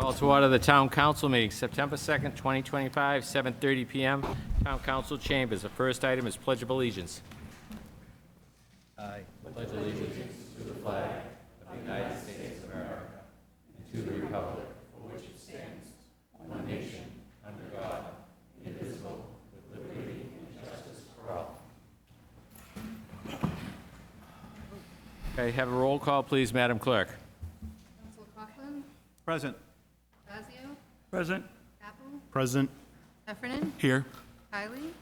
Call to order the Town Council meeting, September 2nd, 2025, 7:30 PM, Town Council Chambers. The first item is Pledge of Allegiance. I pledge allegiance to the flag of the United States of America and to the republic for which it stands, one nation, under God, indivisible, with liberty and justice for all. Okay, have a roll call, please, Madam Clerk. Council Coughlin, Present. Fazio, Present. Capel, Present. Heffernan, Here. Kylie,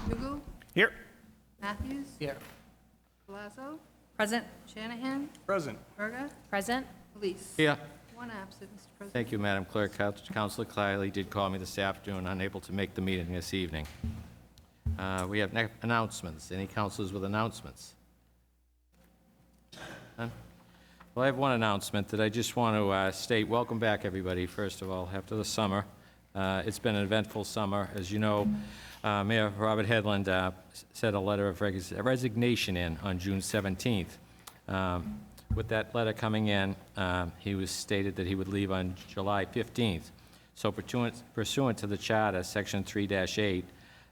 Dugu, Here. Matthews, Here. Palazzo, Present. Shanahan, Present. Berga, Present. Elise. Here. One absent, Mr. President. Thank you, Madam Clerk. Councilor Kiley did call me this afternoon, unable to make the meeting this evening. We have announcements. Any councilors with announcements? None? Well, I have one announcement that I just want to state. Welcome back, everybody, first of all, after the summer. It's been an eventful summer. As you know, Mayor Robert Hedlund sent a letter of resignation in on June 17th. With that letter coming in, he was stated that he would leave on July 15th. So pursuant to the charter, Section 3-8,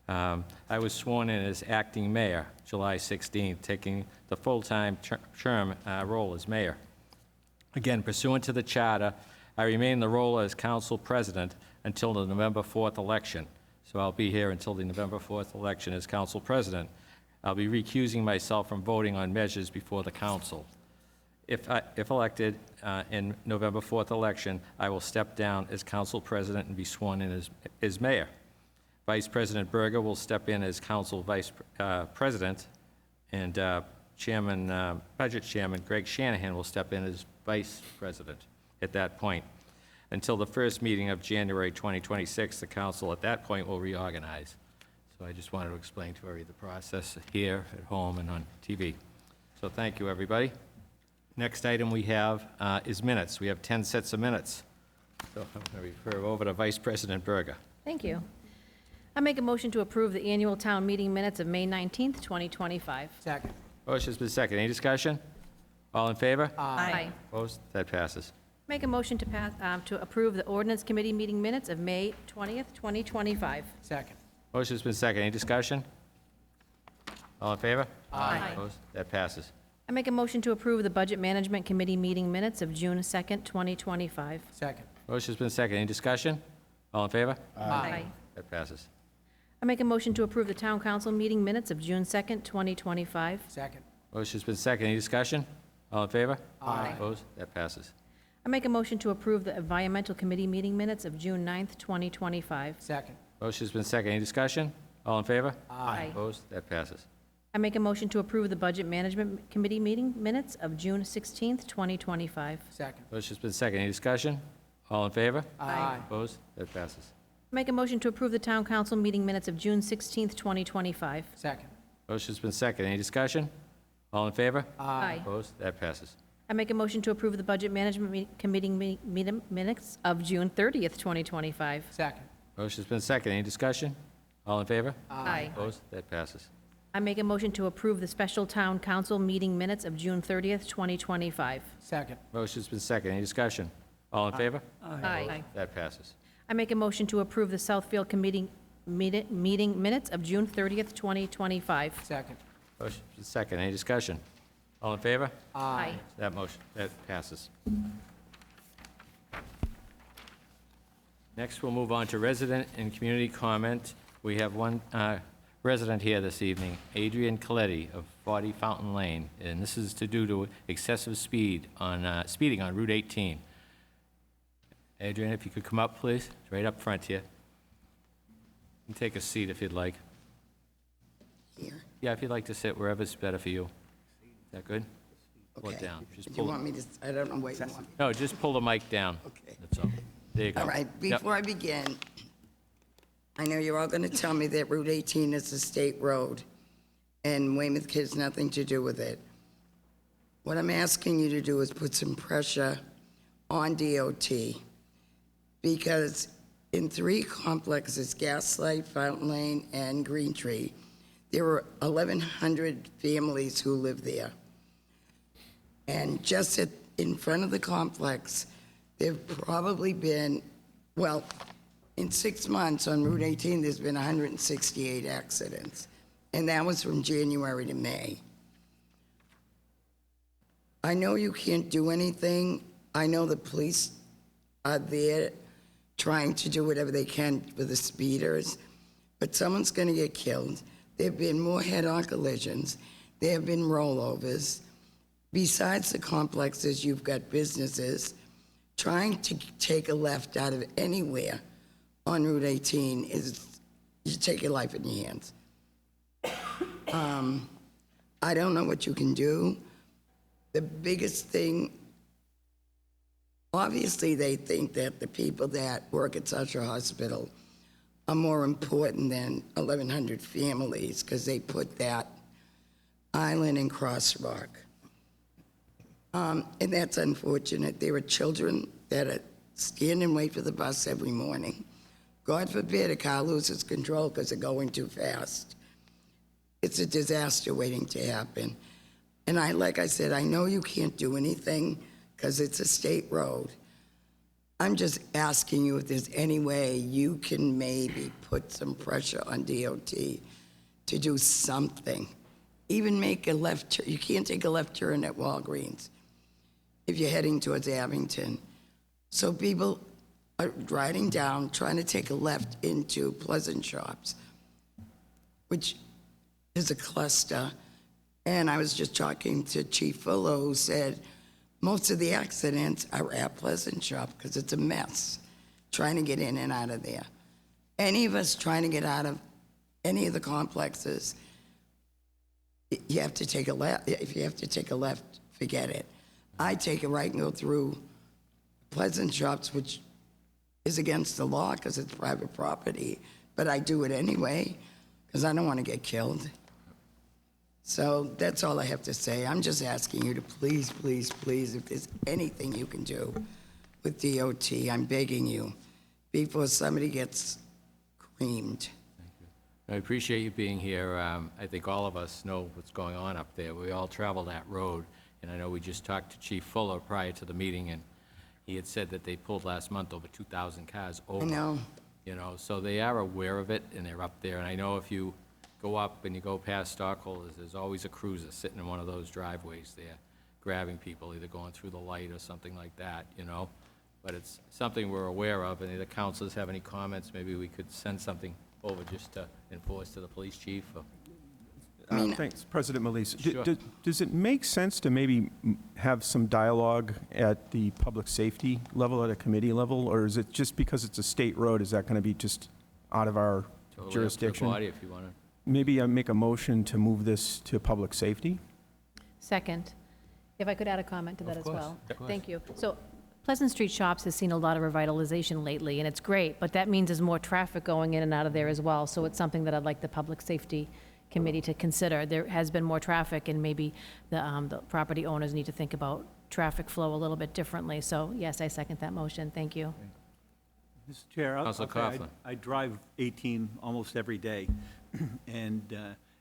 I was sworn in as acting mayor July 16th, taking the full-time term role as mayor. Again, pursuant to the charter, I remain in the role as council president until the November 4th election. So I'll be here until the November 4th election as council president. I'll be recusing myself from voting on measures before the council. If elected in November 4th election, I will step down as council president and be sworn in as mayor. Vice President Berger will step in as council vice president, and budget chairman Greg Shanahan will step in as vice president at that point. Until the first meeting of January 2026, the council at that point will reorganize. So I just wanted to explain to everybody the process here, at home, and on TV. So thank you, everybody. Next item we have is minutes. We have 10 sets of minutes. So I'm going to refer over to Vice President Berger. Thank you. I make a motion to approve the annual town meeting minutes of May 19th, 2025. Second. Motion's been seconded. Any discussion? All in favor? Aye. Opposed? That passes. Make a motion to pass, to approve the ordinance committee meeting minutes of May 20th, 2025. Second. Motion's been seconded. Any discussion? All in favor? Aye. Opposed? That passes. I make a motion to approve the budget management committee meeting minutes of June 2nd, 2025. Second. Motion's been seconded. Any discussion? All in favor? Aye. That passes. I make a motion to approve the town council meeting minutes of June 2nd, 2025. Second. Motion's been seconded. Any discussion? All in favor? Aye. Opposed? That passes. I make a motion to approve the environmental committee meeting minutes of June 9th, 2025. Second. Motion's been seconded. Any discussion? All in favor? Aye. Opposed? That passes. I make a motion to approve the budget management committee meeting minutes of June 16th, 2025. Second. Motion's been seconded. Any discussion? All in favor? Aye. Opposed? That passes. Make a motion to approve the town council meeting minutes of June 16th, 2025. Second. Motion's been seconded. Any discussion? All in favor? Aye. Opposed? That passes. I make a motion to approve the budget management committee meeting minutes of June 30th, 2025. Second. Motion's been seconded. Any discussion? All in favor? Aye. Opposed? That passes. I make a motion to approve the special town council meeting minutes of June 30th, 2025. Second. Motion's been seconded. Any discussion? All in favor? Aye. That passes. I make a motion to approve the Southfield committee meeting minutes of June 30th, 2025. Second. Motion's been seconded. Any discussion? All in favor? Aye. That motion, that passes. Next, we'll move on to resident and community comment. We have one resident here this evening, Adrian Coletti of 40 Fountain Lane, and this is to excessive speeding on Route 18. Adrian, if you could come up, please, It's right up front here. You can take a seat if you'd like. Here. Yeah, if you'd like to sit wherever's better for you. Is that good? Pull it Okay. down. Just Do you pull want me to, I don't know what you want. No, just pull the mic down. Okay. That's all. There you go. All right, Yep. before I begin, I know you're all going to tell me that Route 18 is a state road, and Weymouth has nothing to do with it. What I'm asking you to do is put some pressure on DOT, because in 3 complexes, Gaslight, Fountain Lane, and Green Tree, there were 1,100 families who live there. And just in front of the complex, there've probably been, well, in 6 months on Route 18, there's been 168 accidents, and that was from January to May. I know you can't do anything. I know the police are there trying to do whatever they can with the speeders, but someone's going to get killed. There have been more head-on collisions. There have been rollovers. Besides the complexes, you've got businesses. Trying to take a left out of anywhere on Route 18 is, you take your life in your hands. I don't know what you can do. The biggest thing, obviously they think that the people that work at such a hospital are more important than 1,100 families because they put that island in Crosswalk. And that's unfortunate. There are children that stand and wait for the bus every morning. God forbid a car loses control because they're going too fast. It's a disaster waiting to happen. And like I said, I know you can't do anything because it's a state road. I'm just asking you if there's any way you can maybe put some pressure on DOT to do something. Even make a left turn. You can't take a left turn at Walgreens if you're heading towards Abington. So people are riding down, trying to take a left into Pleasant Shops, which is a cluster. And I was just talking to Chief Fuller, who said most of the accidents are at Pleasant Shop because it's a mess trying to get in and out of there. Any of us trying to get out of any of the complexes, you have to take a left. If you have to take a left, forget it. I take a right and go through Pleasant Shops, which is against the law because it's private property, but I do it anyway because I don't want to get killed. So that's all I have to say. I'm just asking you to please, please, please, if there's anything you can do with DOT, I'm begging you, before somebody gets creamed. I appreciate you being here. I think all of us know what's going on up there. We all travel that road, and I know we just talked to Chief Fuller prior to the meeting, and he had said that they pulled last month over 2,000 cars over. I know. You know, so they are aware of it, and they're up there. And I know if you go up and you go past Stockholders, there's always a cruiser sitting in one of those driveways there, grabbing people, either going through the light or something like that, you know? But it's something we're aware of, and if the councilors have any comments, maybe we could send something over just to enforce to the police chief, or... Thanks, President Melise. Sure. Does it make sense to maybe have some dialogue at the public safety level, at a committee level, or is it just because it's a state road, is that going to be just out of our Totally jurisdiction? up to the body if you want to. Maybe I make a motion to move this to public safety? Second. If I could add a comment to that as course, well. of course. Thank you. So Pleasant Street Shops has seen a lot of revitalization lately, and it's great, but that means there's more traffic going in and out of there as well. So it's something that I'd like the Public Safety Committee to consider. There has been more traffic, and maybe the property owners need to think about traffic flow a little bit differently. So yes, I second that motion. Thank you. Mr. Chair, Councilor Coughlin. I drive 18 almost every day, and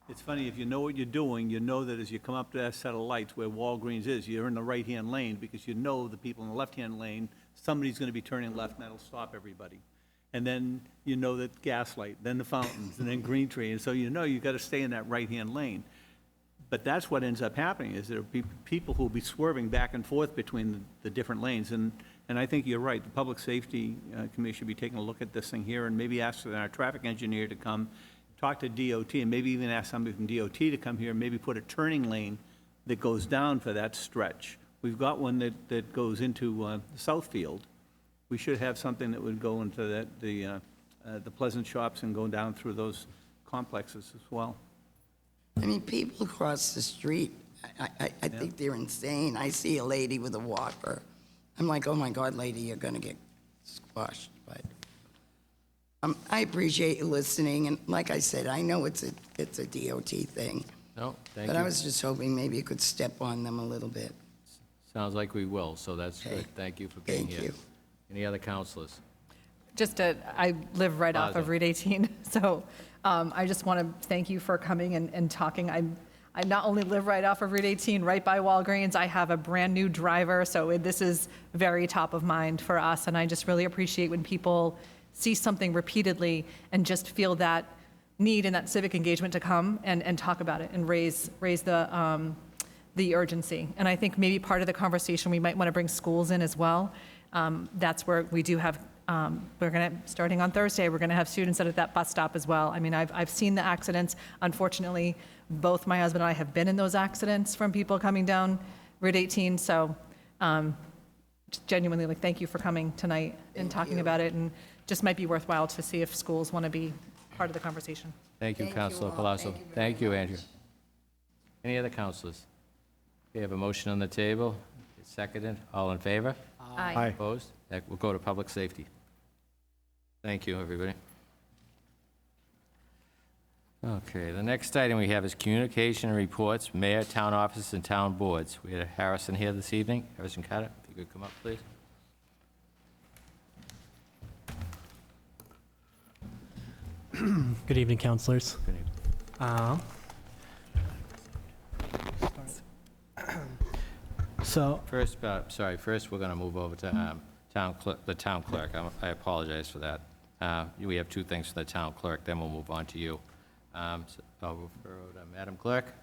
it's funny, if you know what you're doing, you know that as you come up to that set of lights where Walgreens is, you're in the right-hand lane, because you know the people in the left-hand lane, somebody's going to be turning left, and that'll stop everybody. And then you know that Gaslight, then the fountains, and then Green Tree, and so you know you've got to stay in that right-hand lane. But that's what ends up happening, is there will be people who will be swerving back and forth between the different lanes. And I think you're right, the Public Safety Committee should be taking a look at this thing here, and maybe ask our traffic engineer to come, talk to DOT, and maybe even ask somebody from DOT to come here and maybe put a turning lane that goes down for that stretch. We've got one that goes into Southfield. We should have something that would go into that, the Pleasant Shops and go down through those complexes as well. I mean, people across the street, I think they're insane. I see a lady with a walker. I'm like, oh my God, lady, you're gonna get squashed. But I appreciate you listening, and like I said, I know it's a DOT thing, No, thank but you. I was just hoping maybe you could step on them a little bit. Sounds like we will, so that's Okay. good. Thank you for being Thank here. you. Any other counselors? I live right off Plaza. of Route 18, so I just want to thank you for coming and talking. I not only live right off of Route 18, right by Walgreens, I have a brand-new driver, so this is very top of mind for us, and I just really appreciate when people see something repeatedly and just feel that need and that civic engagement to come and talk about it and raise the urgency. And I think maybe part of the conversation, we might want to bring schools in as well. That's where we do have, starting on Thursday, we're going to have students at that bus stop as well. I mean, I've seen the accidents. Unfortunately, both my husband and I have been in those accidents from people coming down Route 18. So just genuinely, like, thank you for coming tonight and talking about it. And just might be worthwhile to see if schools want to be part of the conversation. Thank you, Thank you Councilor all. Palazzo. Thank you very Thank you, Andrew. Any other councilors? We have a motion on the table. It's seconded. All in favor? Aye. Opposed? That will go to public safety. Thank you, everybody. Okay, the next item we have is communication and reports, mayor, town offices, and town boards. We had Harrison here this evening. Harrison Carter, if you could come up, please. Good evening, councilors. Good evening. So, First, first we're going to move over to the town clerk. I apologize for that. We have two things for the town clerk, then we'll move on to you. So I'll refer to Madam Clerk.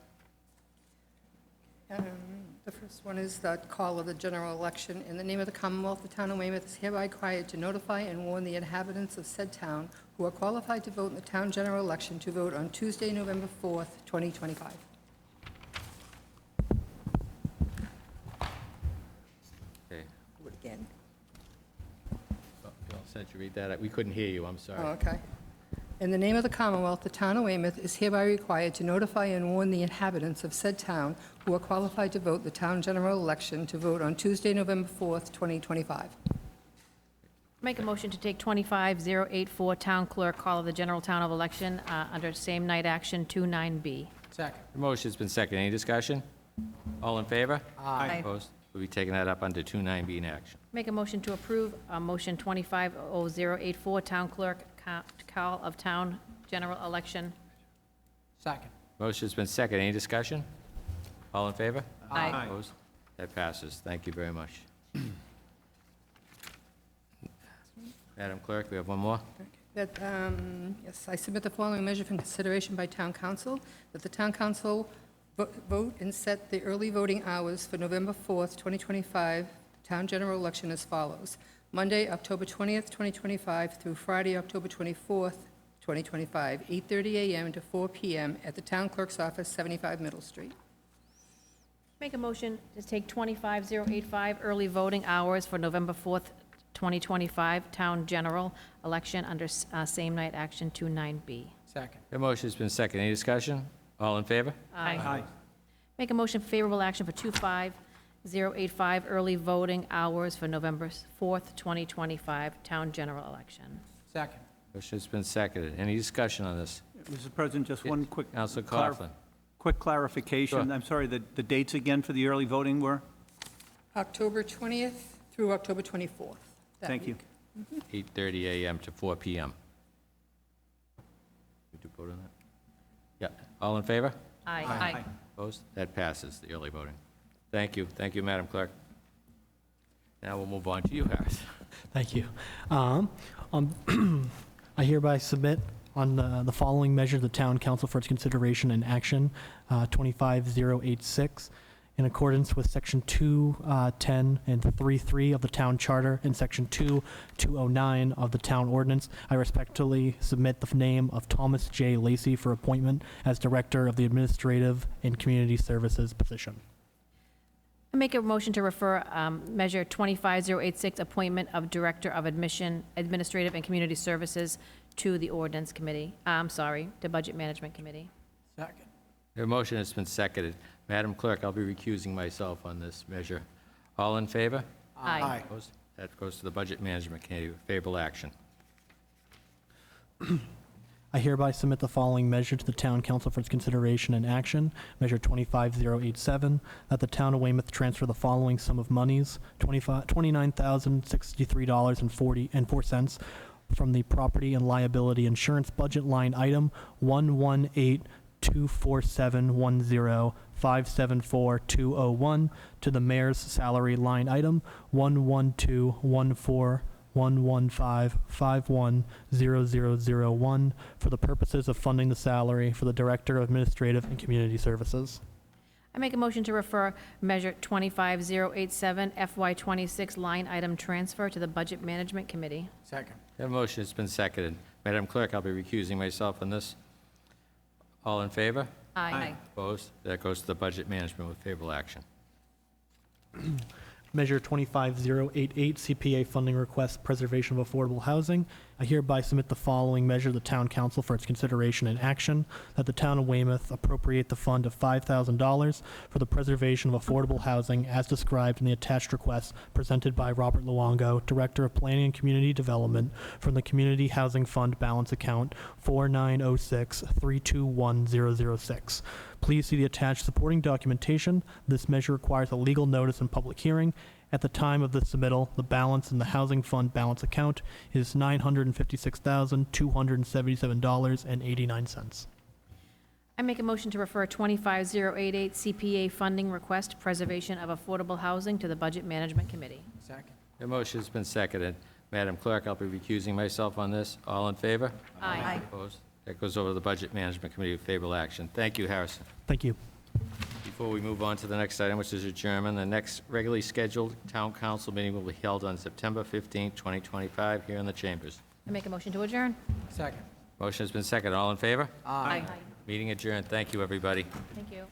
The first one is the call of the general election. In the name of the Commonwealth, the town of Weymouth is hereby required to notify and warn the inhabitants of said town who are qualified to vote in the town general election to vote on Tuesday, November 4th, 2025. Okay. Do it again. Oh, you all set to read that? We couldn't hear you, I'm sorry. Oh, okay. In the name of the Commonwealth, the town of Weymouth is hereby required to notify and warn the inhabitants of said town who are qualified to vote the town general election to vote on Tuesday, November 4th, 2025. Make a motion to take 25084 Town Clerk Call of the General Town of Election under Same Night Action 29B. The motion's been seconded. Any discussion? All in favor? Aye. Opposed? We'll be taking that up under 29B in action. Make a motion to approve motion 25084 Town Clerk Call of Town General Election. Motion's been seconded. Any discussion? All in favor? Aye. Opposed? That passes. Thank you very much. Madam Clerk, we have one more. That, yes, I submit the following measure for consideration by town council, that the town council vote and set the early voting hours for November 4th, 2025, town general election as follows. Monday, October 20th, 2025, through Friday, October 24th, 2025, 8:30 a.m. to 4 p.m. at the town clerk's office, 75 Middle Street. Make a motion to take 25085 early voting hours for November 4th, 2025 Town General Election under Same Night Action 29B. The motion's been seconded. Any discussion? All in favor? Aye. Make a motion for favorable action for 25085 early voting hours for November 4th, 2025 Town General Election. Motion's been seconded. Any discussion on this? Mr. President, just one quick. Counselor clar- Coughlin. Quick clarification. Sure. I'm sorry, the dates again for the early voting were? October 20th through October 24th. that Thank you. week. 8:30 a.m. to 4 p.m. We do vote on that? Yeah. All in favor? Aye. Opposed? That passes, the early voting. Thank you. Thank you, Madam Clerk. Now we'll move on to you, Harris. thank you. I hereby submit on the following measure to the town council for its consideration and action, 25086, in accordance with Section 210 and 3.3 of the town charter and Section 2209 of the town ordinance. I respectfully submit the name of Thomas J. Lacey for appointment as Director of the Administrative and Community Services position. I make a motion to refer Measure 25086, appointment of Director of Administrative and Community Services to the Ordinance Committee, to Budget Management Committee. Your motion has been seconded. Madam Clerk, I'll be recusing myself on this measure. All in favor? Aye. Opposed? That goes to the Budget Management Committee with favorable action. I hereby submit the following measure to the town council for its consideration and action, Measure 25087, that the town of Weymouth transfer the following sum of monies, $29,063.04 from the property and liability insurance budget line item 118 24710-574-201 to the mayor's salary line item 112-14115-510001 for the purposes of funding the salary for the Director of Administrative and Community Services. I make a motion to refer Measure 25087 FY26 line item transfer to the Budget Management Committee. Second. That motion has been seconded. Madam Clerk, I'll be recusing myself on this. All in favor? Aye. Opposed? That goes to the Budget Management with favorable action. Measure 25088, CPA funding request, preservation of affordable housing. I hereby submit the following measure to the Town Council for its consideration and action, that the Town of Weymouth appropriate the fund of $5,000 for the preservation of affordable housing as described in the attached request presented by Robert Luongo, Director of Planning and Community Development, from the Community Housing Fund balance account 4906321006. Please see the attached supporting documentation. This measure requires a legal notice and public hearing. At the time of the submittal, the balance in the Housing Fund balance account is $956,277.89. I make a motion to refer 25088 CPA funding request, preservation of affordable housing to the Budget Management Committee. Second. The motion has been seconded. Madam Clerk, I'll be recusing myself on this. All in favor? Aye. Opposed? That goes over to the Budget Management Committee with favorable action. Thank you, Harrison. Thank you. Before we move on to the next item, which is adjournment, the next regularly scheduled Town Council meeting will be held on September 15, 2025, here in the chambers. I make a motion to adjourn. Second. Motion has been seconded. All in favor? Aye. Meeting adjourned. Thank you, everybody. Thank you.